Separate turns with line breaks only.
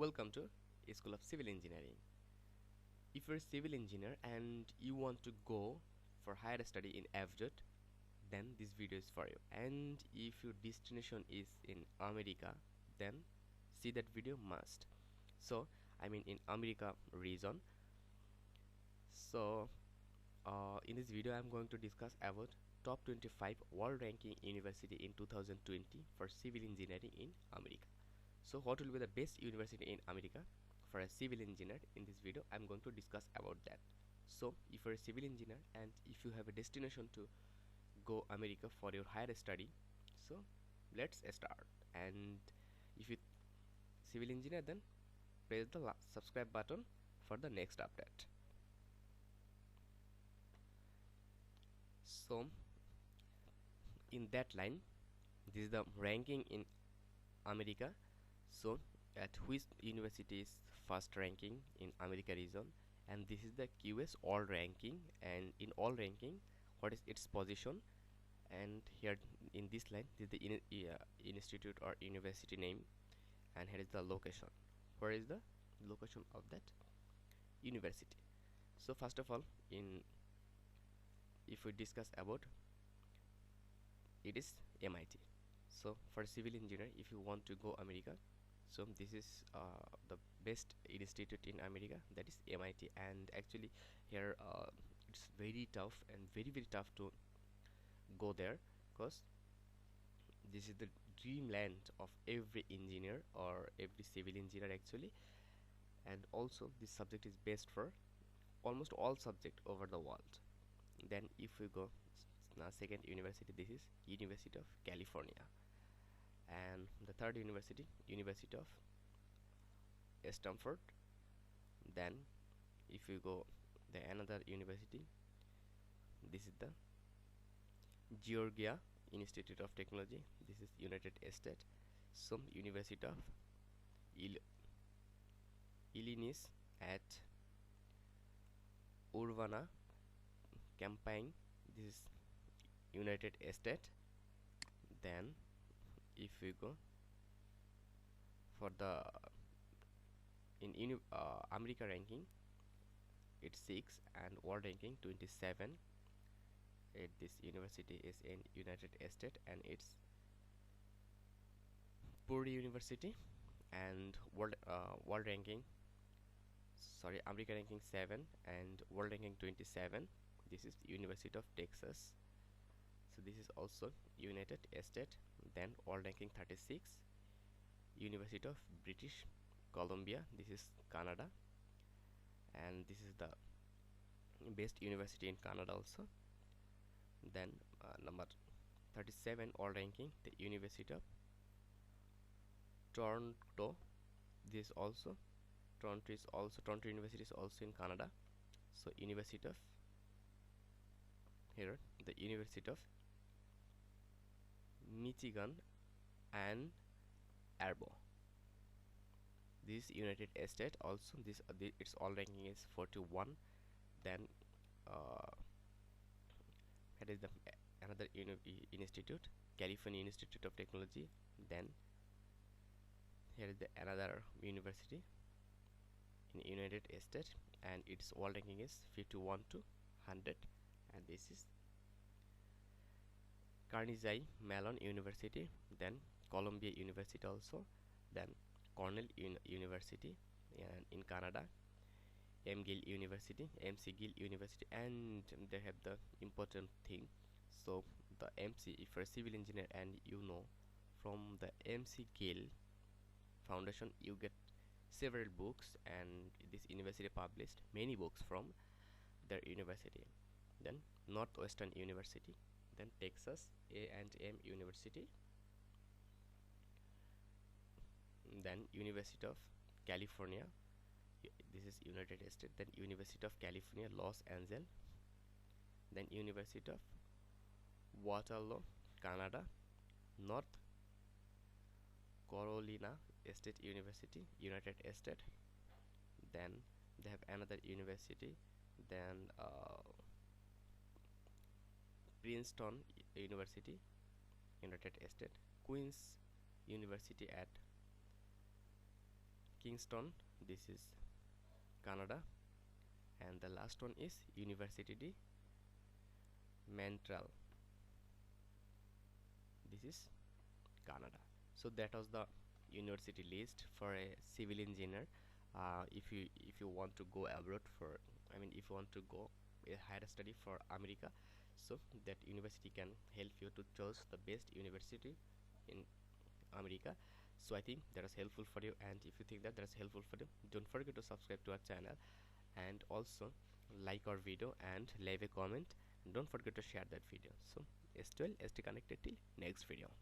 Welcome to School of Civil Engineering. If you're a civil engineer and you want to go for higher study in abroad, then this video is for you. And if your destination is in America, then see that video must. So I mean in America region. So in this video I'm going to discuss about top 25 world ranking university in 2020 for civil engineering in America. So what will be the best university in America for a civil engineer? In this video I'm going to discuss about that. So if you're a civil engineer and if you have a destination to go America for your higher study, so let's start. And if you civil engineer, then press the subscribe button for the next update. So in that line, this is the ranking in America. So at which university is first ranking in America region, and this is the QS all ranking, and in all ranking what is its position, and here in this line this is the institute or university name, and here is the location. Where is the location of that university? So first of all, if we discuss about, it is MIT. So for civil engineer, if you want to go America, so this is the best institute in America, that is MIT. And actually here it's very tough and very tough to go there, because this is the dreamland of every engineer or every civil engineer actually. And also this subject is best for almost all subject over the world. Then if we go now second university, this is University of California. And the third university, University of Stanford. Then if you go the another university, this is the Georgia Institute of Technology, this is United States. So University of Illinois at Urbana Champaign, this is United States. Then if we go for the in America ranking, it's 6 and world ranking 27. This university is in United States and it's Purdue University. And world ranking, sorry, America ranking 7 and world ranking 27, this is University of Texas. So this is also United States. Then world ranking 36, University of British Columbia, this is Canada, and this is the best university in Canada also. Then number 37 world ranking, the University of Toronto, this also Toronto University is also in Canada. So University of here, the University of Michigan and Arbo, this United States also. This its all ranking is 41. Then that is the another institute, California Institute of Technology. Then here is the another university in United States, and its world ranking is 51 to 100. And this is Carnegie Mellon University, then Columbia University also, then Cornell University and in Canada, McGill University, MC Gill University. And they have the important thing. So the MC, if you're a civil engineer and you know, from the MC Gill Foundation you get several books, and this university published many books from their university. Then Northwestern University, then Texas A&M University, then University of California, this is United States. Then University of California Los Angeles, then University of Waterloo, Canada, North Carolina State University, United States. Then they have another university, then Princeton University, United States, Queen's University at Kingston, this is Canada, and the last one is University de Montreal, this is Canada. So that was the university list for a civil engineer. If you want to go abroad for, I mean, if you want to go a higher study for America, so that university can help you to choose the best university in America. So I think that is helpful for you, and if you think that that's helpful for you, don't forget to subscribe to our channel, and also like our video and leave a comment, and don't forget to share that video. So stay well, stay connected till next video.